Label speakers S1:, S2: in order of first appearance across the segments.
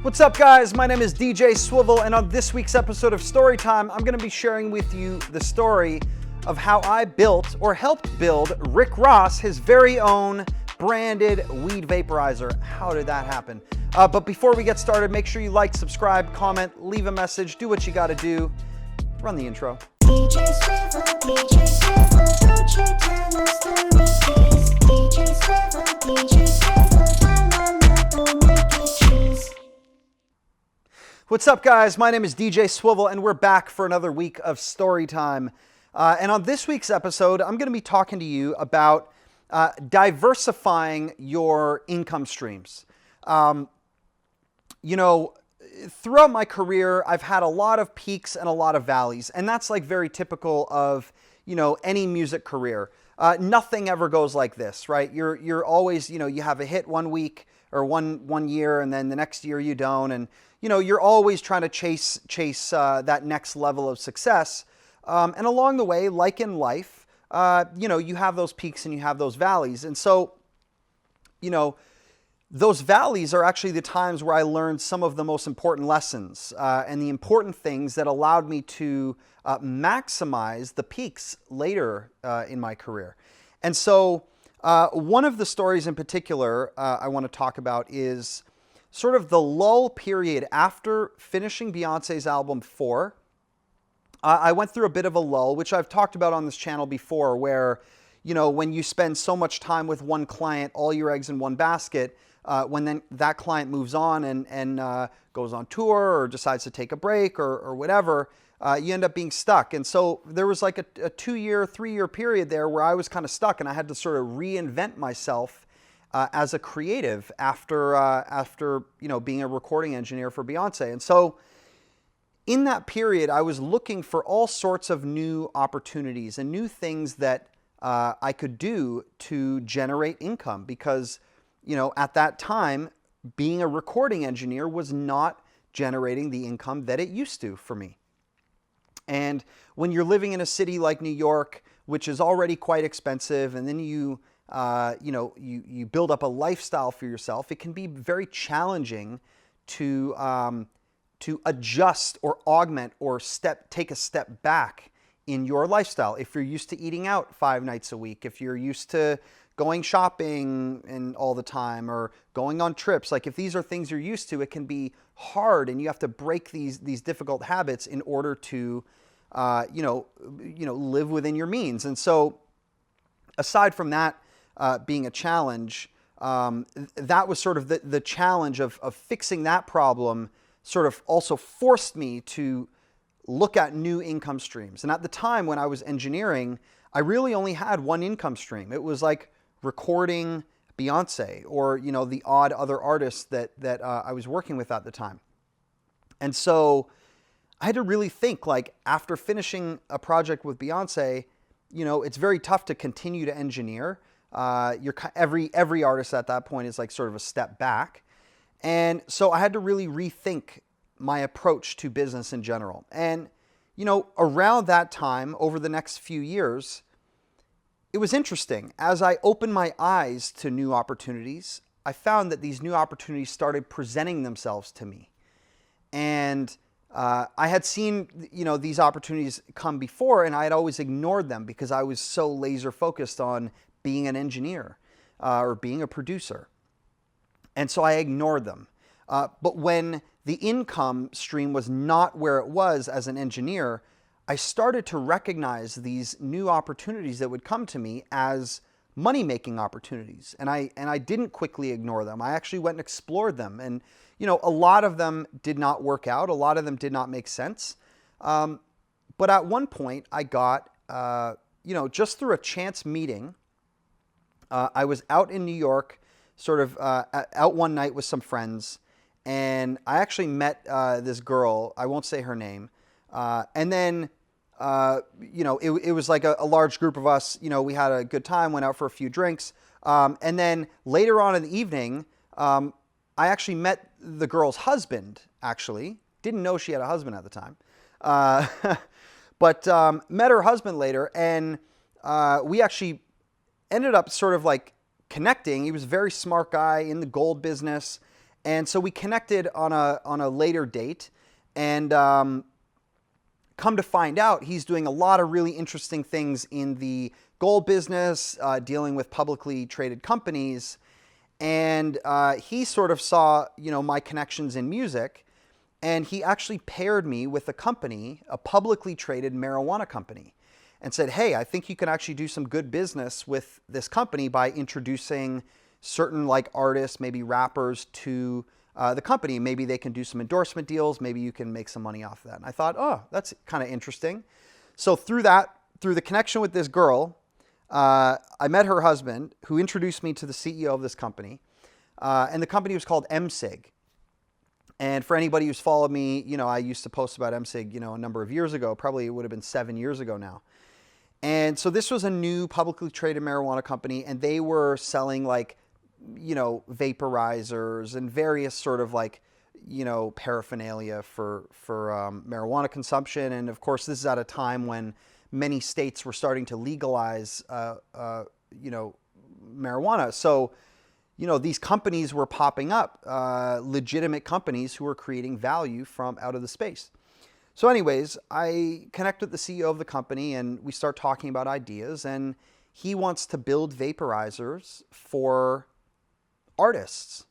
S1: What's up, guys? My name is DJ Swivel, and on this week's episode of Storytime, I'm going to be sharing with you the story of how I built or helped build Rick Ross his very own branded weed vaporizer. How did that happen? But before we get started, make sure you like, subscribe, comment, leave a message, do what you got to do. Run the intro.
S2: DJ Swivel, don't you tell a story, please. DJ Swivel, don't make it cheese.
S1: What's up, guys? My name is DJ Swivel, and we're back for another week of Storytime. And on this week's episode, I'm going to be talking to you about diversifying your income streams. Throughout my career, I've had a lot of peaks and a lot of valleys, and that's like very typical of, any music career. Nothing ever goes like this, right? You're always, you have a hit one week or one year, and then the next year you don't, and you're always trying to chase that next level of success. And along the way, like in life, you have those peaks and you have those valleys. And so, those valleys are actually the times where I learned some of the most important lessons and the important things that allowed me to maximize the peaks later in my career. And so one of the stories in particular I want to talk about is sort of the lull period after finishing Beyonce's album 4. I went through a bit of a lull, which I've talked about on this channel before, where, when you spend so much time with one client, all your eggs in one basket, when then that client moves on and goes on tour or decides to take a break or whatever, you end up being stuck. And so there was like a 2-year, 3-year period there where I was kind of stuck, and I had to sort of reinvent myself as a creative after being a recording engineer for Beyonce. And so in that period, I was looking for all sorts of new opportunities and new things that I could do to generate income, because at that time, being a recording engineer was not generating the income that it used to for me. And when you're living in a city like New York, which is already quite expensive, and then you build up a lifestyle for yourself, it can be very challenging to adjust or augment or take a step back in your lifestyle. If you're used to eating out 5 nights a week, if you're used to going shopping and all the time, or going on trips, like if these are things you're used to, it can be hard, and you have to break these difficult habits in order to live within your means. And so aside from that being a challenge, that was sort of the challenge of fixing that problem, sort of also forced me to look at new income streams. And at the time when I was engineering, I really only had one income stream. It was like recording Beyonce or, the odd other artists that I was working with at the time. And so I had to really think, like, after finishing a project with Beyonce, it's very tough to continue to engineer. Every artist at that point is like sort of a step back. And so I had to really rethink my approach to business in general. And, around that time, over the next few years, it was interesting. As I opened my eyes to new opportunities, I found that these new opportunities started presenting themselves to me. And I had seen, these opportunities come before, and I had always ignored them because I was so laser focused on being an engineer or being a producer. And so I ignored them. But when the income stream was not where it was as an engineer, I started to recognize these new opportunities that would come to me as money-making opportunities. And I didn't quickly ignore them. I actually went and explored them. And, a lot of them did not work out. A lot of them did not make sense. But at one point, I got, just through a chance meeting, I was out in New York, sort of out one night with some friends, and I actually met this girl. I won't say her name. And then, it was like a large group of us. We had a good time, went out for a few drinks. And then later on in the evening, I actually met the girl's husband, actually. Didn't know she had a husband at the time. But met her husband later, and we actually ended up sort of like connecting. He was a very smart guy in the gold business, And so we connected on a later date, and come to find out, he's doing a lot of really interesting things in the gold business, dealing with publicly traded companies. And he sort of saw, my connections in music, and he actually paired me with a company, a publicly traded marijuana company, and said, hey, I think you can actually do some good business with this company by introducing certain like artists, maybe rappers, to the company. Maybe they can do some endorsement deals. Maybe you can make some money off that. And I thought, oh, that's kind of interesting. So through the connection with this girl, I met her husband, who introduced me to the CEO of this company. And the company was called Msig. And for anybody who's followed me, I used to post about Msig, a number of years ago. Probably it would have been 7 years ago now. And so this was a new publicly traded marijuana company, and they were selling like, vaporizers and various sort of like, paraphernalia for marijuana consumption. And of course, this is at a time when many states were starting to legalize, marijuana. So, these companies were popping up, legitimate companies who were creating value from out of the space. So anyways, I connect with the CEO of the company, and we start talking about ideas, and he wants to build vaporizers for artists.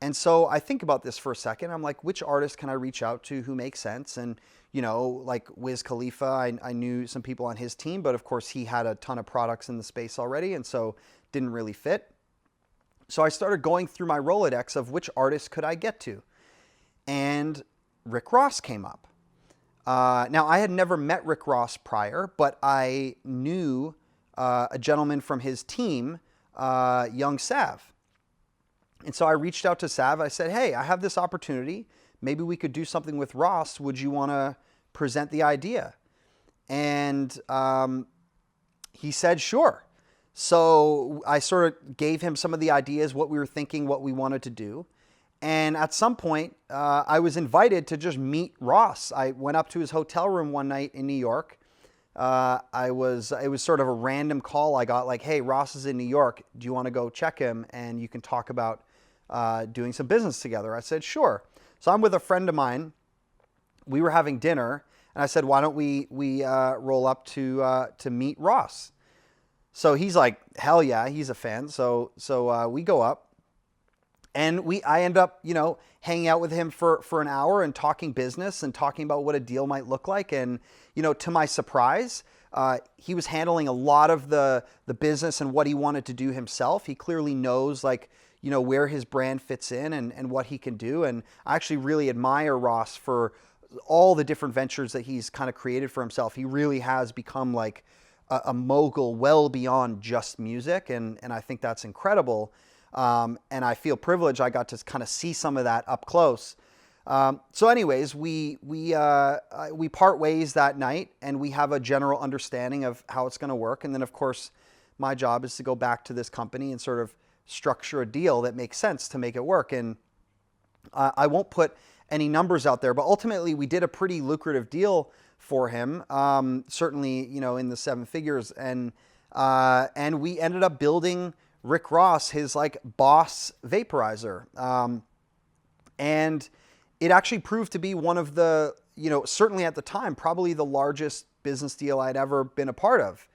S1: And so I think about this for a second. I'm like, which artist can I reach out to who makes sense? And, like Wiz Khalifa, I knew some people on his team, but of course he had a ton of products in the space already, and so didn't really fit. So I started going through my Rolodex of which artists could I get to. And Rick Ross came up. Now, I had never met Rick Ross prior, but I knew a gentleman from his team, young Sav. And so I reached out to Sav. I said, hey, I have this opportunity. Maybe we could do something with Ross. Would you want to present the idea? And he said, sure. So I sort of gave him some of the ideas, what we were thinking, what we wanted to do. And at some point, I was invited to just meet Ross. I went up to his hotel room one night in New York. It was sort of a random call I got, like, hey, Ross is in New York. Do you want to go check him? And you can talk about doing some business together. I said, sure. So I'm with a friend of mine. We were having dinner, and I said, why don't we roll up to meet Ross? So he's like, hell yeah, he's a fan. So we go up, and I end up, hanging out with him for an hour and talking business and talking about what a deal might look like. And, to my surprise, he was handling a lot of the business and what he wanted to do himself. He clearly knows where his brand fits in and what he can do. And I actually really admire Ross for all the different ventures that he's kind of created for himself. He really has become like a mogul well beyond just music. And I think that's incredible. And I feel privileged I got to kind of see some of that up close. So anyways, we part ways that night, and we have a general understanding of how it's going to work. And then, of course, my job is to go back to this company and sort of structure a deal that makes sense to make it work. And I won't put any numbers out there, but ultimately we did a pretty lucrative deal for him, certainly, in the 7 figures. And we ended up building Rick Ross, his like boss vaporizer. And it actually proved to be one of the, certainly at the time, probably the largest business deal I'd ever been a part of.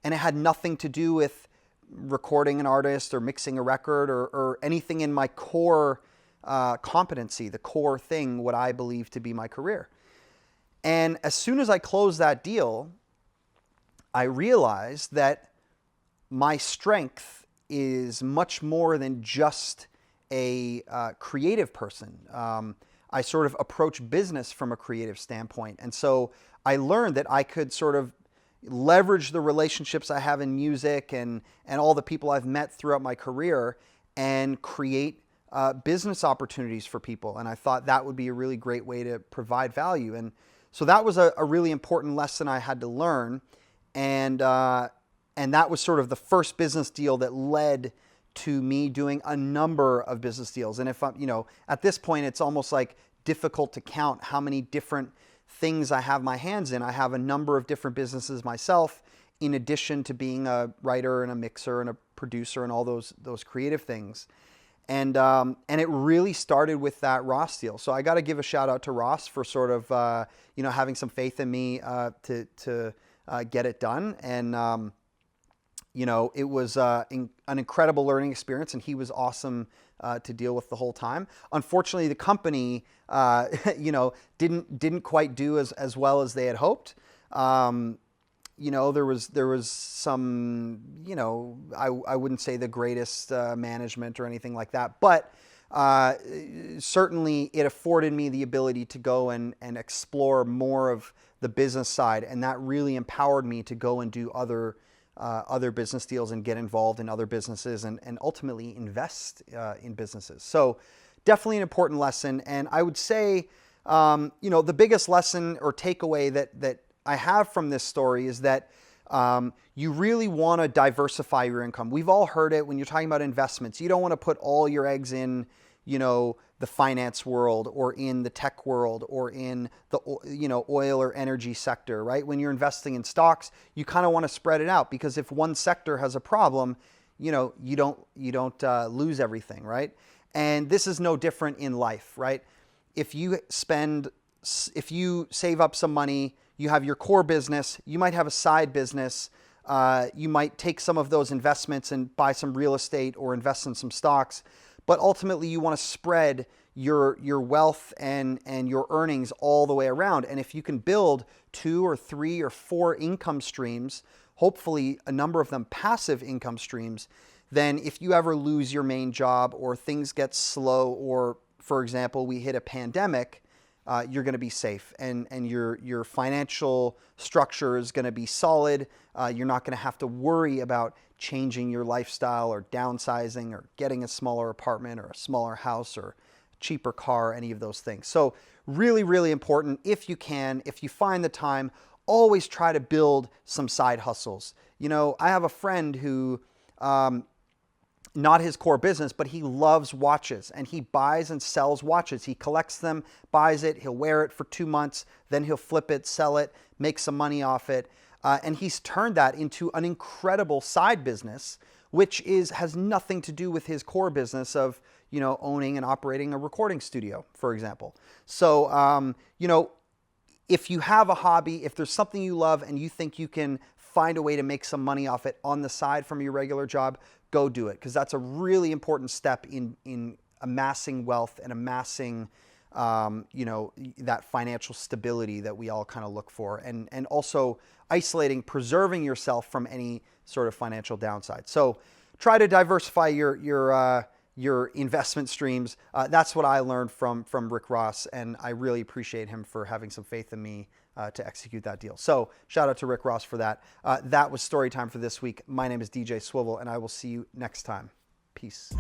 S1: And it had nothing to do with recording an artist or mixing a record or anything in my core competency, the core thing, what I believe to be my career. And as soon as I closed that deal, I realized that my strength is much more than just a creative person. I sort of approach business from a creative standpoint. And so I learned that I could sort of leverage the relationships I have in music and all the people I've met throughout my career and create business opportunities for people. And I thought that would be a really great way to provide value. And so that was a really important lesson I had to learn. And that was sort of the first business deal that led to me doing a number of business deals. And if I'm, at this point, it's almost like difficult to count how many different things I have my hands in. I have a number of different businesses myself, in addition to being a writer and a mixer and a producer and all those creative things. And it really started with that Ross deal. So I got to give a shout out to Ross for sort of having some faith in me to get it done. And it was an incredible learning experience, and he was awesome to deal with the whole time. Unfortunately, the company didn't quite do as well as they had hoped. There was some, I wouldn't say the greatest management or anything like that, but certainly it afforded me the ability to go and explore more of the business side, and that really empowered me to go and do other business deals and get involved in other businesses and ultimately invest in businesses. So definitely an important lesson. And I would say, the biggest lesson or takeaway that I have from this story is that you really want to diversify your income. We've all heard it when you're talking about investments. You don't want to put all your eggs in, the finance world or in the tech world or in the, oil or energy sector, right? When you're investing in stocks, you kind of want to spread it out, because if one sector has a problem, you don't lose everything, right? And this is no different in life, right? If you save up some money, you have your core business, you might have a side business, you might take some of those investments and buy some real estate or invest in some stocks, but ultimately you want to spread your wealth and your earnings all the way around. And if you can build 2 or 3 or 4 income streams, hopefully a number of them passive income streams, then if you ever lose your main job or things get slow, or for example, we hit a pandemic, you're going to be safe, and your financial structure is going to be solid. You're not going to have to worry about changing your lifestyle or downsizing or getting a smaller apartment or a smaller house or a cheaper car, any of those things. So really, really important. If you find the time, always try to build some side hustles. I have a friend who, not his core business, but he loves watches, and he buys and sells watches. He collects them, buys it, he'll wear it for 2 months, then he'll flip it, sell it, make some money off it. And he's turned that into an incredible side business, which has nothing to do with his core business of, owning and operating a recording studio, for example. So, if you have a hobby, if there's something you love and you think you can find a way to make some money off it on the side from your regular job, go do it, because that's a really important step in amassing wealth and amassing, that financial stability that we all kind of look for, and also preserving yourself from any sort of financial downside. So try to diversify your investment streams. That's what I learned from Rick Ross, and I really appreciate him for having some faith in me to execute that deal. So shout out to Rick Ross for that. That was story time for this week. My name is DJ Swivel, and I will see you next time. Peace.